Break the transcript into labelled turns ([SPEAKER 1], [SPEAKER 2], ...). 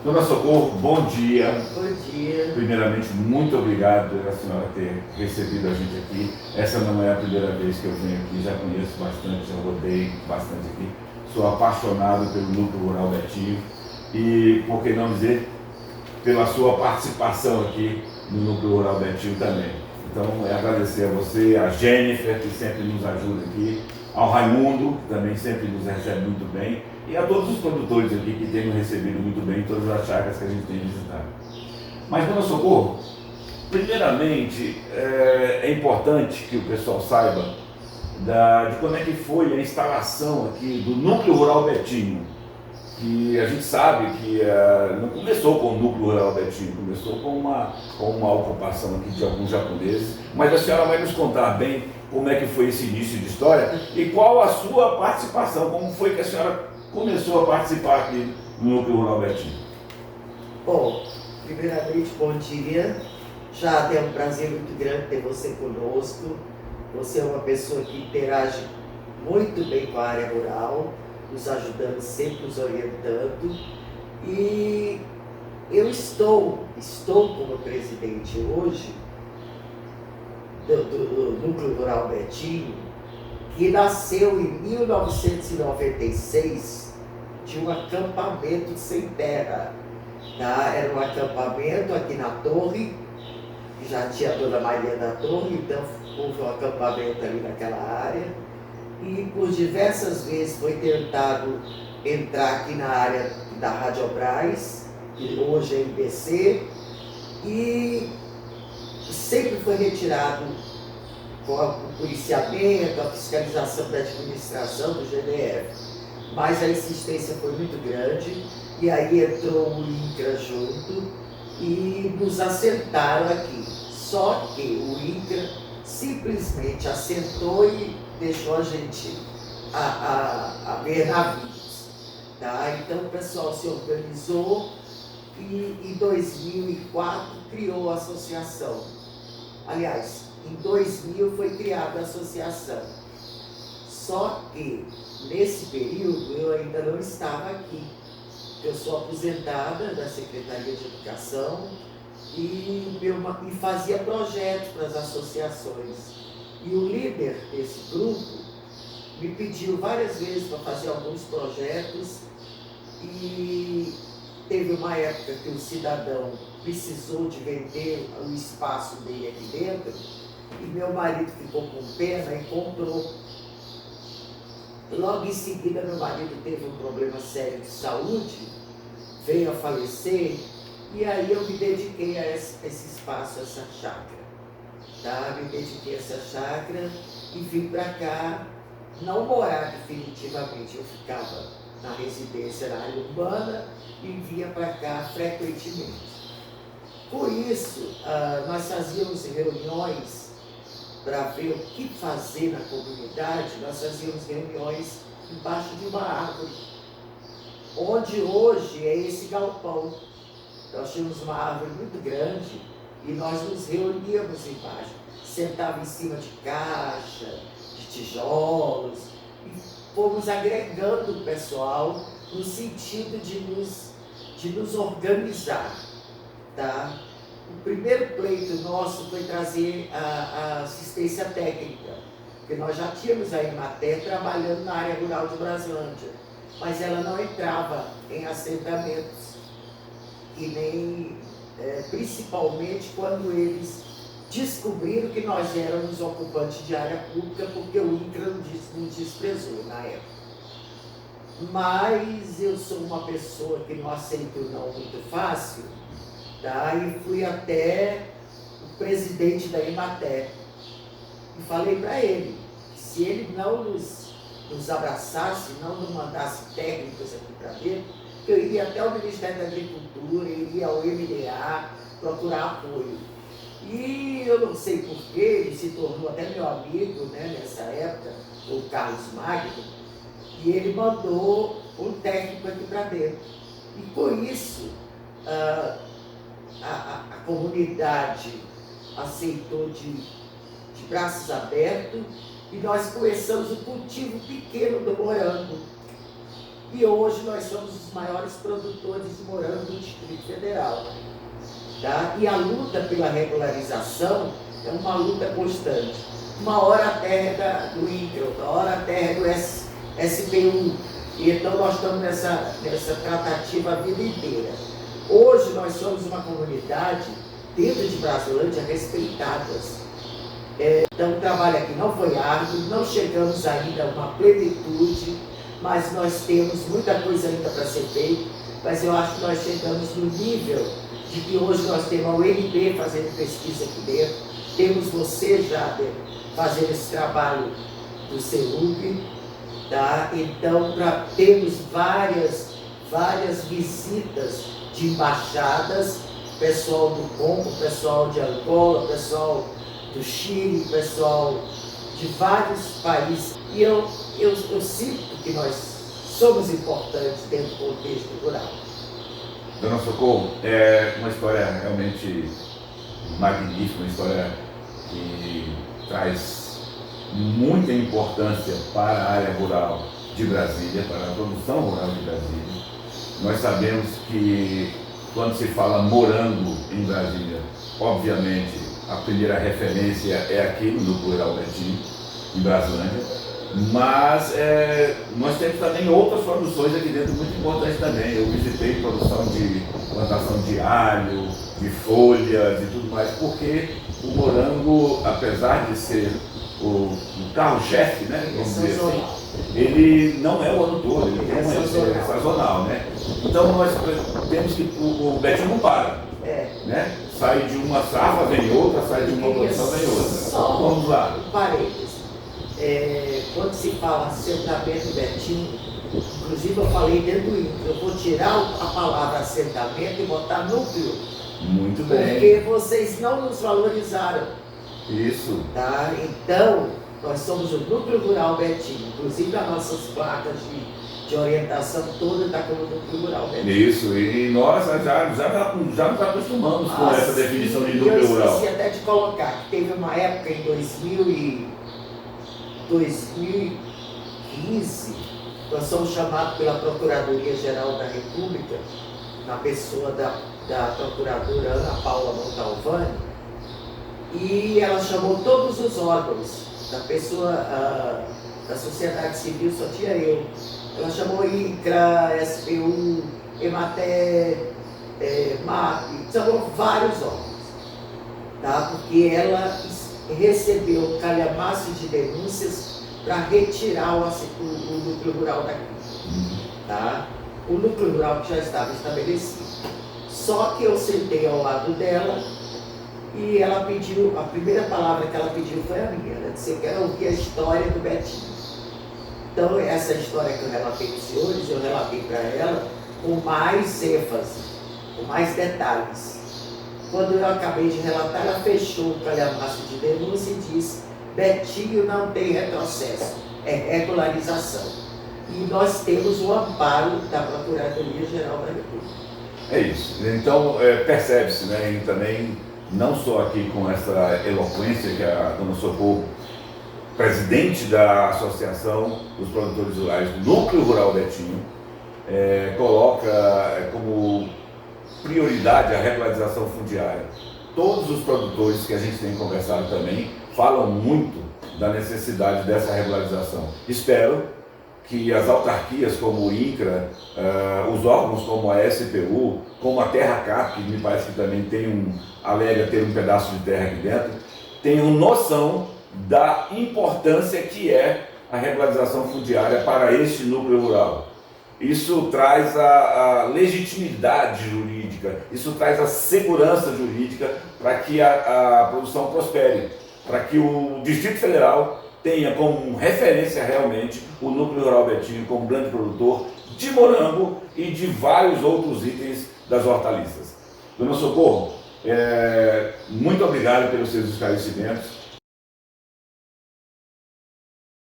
[SPEAKER 1] Dona Socorro, bom dia.
[SPEAKER 2] Bom dia.
[SPEAKER 1] Primeiramente, muito obrigado pela senhora ter recebido a gente aqui. Essa não é a primeira vez que eu venho aqui, já conheço bastante, já rodei bastante aqui. Sou apaixonado pelo Núcleo Rural Betinho e, por que não dizer, pela sua participação aqui no Núcleo Rural Betinho também. Então, é agradecer a você, a Jennifer, que sempre nos ajuda aqui, ao Raimundo, que também sempre nos recebe muito bem, e a todos os produtores aqui que têm nos recebido muito bem em todas as chácaras que a gente tem visitado. Mas, Dona Socorro, primeiramente, é importante que o pessoal saiba de como é que foi a instalação aqui do Núcleo Rural Betinho, que a gente sabe que não começou com o Núcleo Rural Betinho, começou com uma ocupação aqui de alguns japoneses, mas a senhora vai nos contar bem como é que foi esse início de história e qual a sua participação, como foi que a senhora começou a participar aqui no Núcleo Rural Betinho.
[SPEAKER 2] Bom, primeiramente, bom dia. Já é um prazer muito grande ter você conosco. Você é uma pessoa que interage muito bem com a área rural, nos ajudando, sempre nos orientando. E eu estou como presidente hoje do Núcleo Rural Betinho, que nasceu em 1996 de um acampamento sem terra. Tá? Era um acampamento aqui na Torre, que já tinha a Dona Maria da Torre, então houve um acampamento ali naquela área. E por diversas vezes foi tentado entrar aqui na área da Radiobras, que hoje é IBC, e sempre foi retirado com o policiamento, a fiscalização da administração do GDF. Mas a insistência foi muito grande, e aí entrou o INCRA junto e nos assentaram aqui. Só que o INCRA simplesmente assentou e deixou a gente a ver navios. Tá? Então o pessoal se organizou e em 2004 criou a associação. Aliás, em 2000 foi criada a associação. Só que nesse período eu ainda não estava aqui. Eu sou aposentada da Secretaria de Educação e fazia projetos para as associações. E o líder desse grupo me pediu várias vezes para fazer alguns projetos e teve uma época que o cidadão precisou de vender o espaço dele aqui dentro e meu marido ficou com pena e comprou. Logo em seguida, meu marido teve um problema sério de saúde, veio a falecer, e aí eu me dediquei a esse espaço, a essa chácara. Tá? Me dediquei a essa chácara e vim para cá, não morar definitivamente, eu ficava na residência na área urbana e vinha para cá frequentemente. Por isso, nós fazíamos reuniões para ver o que fazer na comunidade. Nós fazíamos reuniões embaixo de uma árvore, onde hoje é esse galpão. Nós tínhamos uma árvore muito grande e nós nos reuníamos embaixo, sentava em cima de caixa, de tijolos, e fomos agregando o pessoal no sentido de nos organizar. Tá? O primeiro pleito nosso foi trazer a assistência técnica, porque nós já tínhamos a Emater trabalhando na área rural de Braslândia, mas ela não entrava em assentamentos, e nem principalmente quando eles descobriram que nós éramos ocupantes de área pública, porque o INCRA nos desprezou na época. Mas eu sou uma pessoa que não aceito não muito fácil. Tá? E fui até o presidente da Emater e falei para ele que se ele não nos abraçasse, não nos mandasse técnicos aqui para dentro, que eu iria até o Ministério da Agricultura, iria ao MDA procurar apoio. E eu não sei porquê, ele se tornou até meu amigo, né, nessa época, o Carlos Magno, e ele mandou um técnico aqui para dentro. E por isso, a comunidade aceitou de braços abertos e nós começamos o cultivo pequeno do morango. E hoje nós somos os maiores produtores de morango do Distrito Federal. Tá? E a luta pela regularização é uma luta constante. Uma hora a terra é do INCRA, outra hora a terra é do SPU. E então nós estamos nessa tratativa a vida inteira. Hoje nós somos uma comunidade, dentro de Brasilândia, respeitadas. Então o trabalho aqui não foi árduo, não chegamos ainda a uma plenitude, mas nós temos muita coisa ainda para ser feita. Mas eu acho que nós chegamos no nível de que hoje nós temos a UNB fazendo pesquisa aqui dentro, temos você, Jader, fazendo esse trabalho do CELUB, tá? Então, temos várias visitas de embaixadas, pessoal do Congo, pessoal de Angola, pessoal do Chile, pessoal de vários países. E eu sinto que nós somos importantes dentro do contexto rural.
[SPEAKER 1] Dona Socorro, é uma história realmente magnífica, uma história que traz muita importância para a área rural de Brasília, para a produção rural de Brasília. Nós sabemos que quando se fala morango em Brasília, obviamente a primeira referência é aqui no Núcleo Rural Betim, em Brasilândia. Mas nós temos também outras produções aqui dentro muito importantes também. Eu visitei produção de plantação de alho, de folhas e tudo mais, porque o morango, apesar de ser o carro-chefe, né, vamos dizer assim, ele não é o ano todo, ele é sazonal, né? Então nós temos que, o Betim não para, né? Sai de uma safra, vem outra, sai de uma produção, vem outra.
[SPEAKER 2] Só
[SPEAKER 1] vamos lá.
[SPEAKER 2] Um parênteses. Quando se fala assentamento Betim, inclusive eu falei dentro do INCRA, eu vou tirar a palavra assentamento e botar núcleo.
[SPEAKER 1] Muito bem.
[SPEAKER 2] Porque vocês não nos valorizaram.
[SPEAKER 1] Isso.
[SPEAKER 2] Tá? Então, nós somos o Núcleo Rural Betim, inclusive as nossas placas de orientação toda está como Núcleo Rural Betim.
[SPEAKER 1] Isso, e nós já nos acostumamos com essa definição de núcleo rural.
[SPEAKER 2] Eu esqueci até de colocar que teve uma época em 2015, nós somos chamados pela Procuradoria-Geral da República, na pessoa da procuradora Ana Paula Montalvani, e ela chamou todos os órgãos da pessoa, da sociedade civil, só tinha eu. Ela chamou INCRA, SPU, EMATER, MAP, chamou vários órgãos, tá? Porque ela recebeu um calhamaço de denúncias para retirar o núcleo rural daqui, tá? O núcleo rural que já estava estabelecido. Só que eu sentei ao lado dela e ela pediu, a primeira palavra que ela pediu foi a minha. Ela disse: eu quero ouvir a história do Betim. Então, essa história que eu relatei para os senhores, eu relatei para ela com mais ênfase, com mais detalhes. Quando eu acabei de relatar, ela fechou o calhamaço de denúncia e disse: Betinho não tem retrocesso, é regularização. E nós temos o amparo da Procuradoria-Geral da República.
[SPEAKER 1] É isso. Então, percebe-se, né, e também, não só aqui com essa eloquência que a dona Socorro, presidente da Associação dos Produtores Rurais do Núcleo Rural Betim, coloca como prioridade a regularização fundiária. Todos os produtores que a gente tem conversado também falam muito da necessidade dessa regularização. Espero que as autarquias como o INCRA, os órgãos como a SPU, como a TerraCap, que me parece que também alega ter um pedaço de terra aqui dentro, tenham noção da importância que é a regularização fundiária para este núcleo rural. Isso traz a legitimidade jurídica, isso traz a segurança jurídica para que a produção prospere, para que o Distrito Federal tenha como referência realmente o Núcleo Rural Betim como grande produtor de morango e de vários outros itens das hortaliças. Dona Socorro, muito obrigado pelos seus esclarecimentos.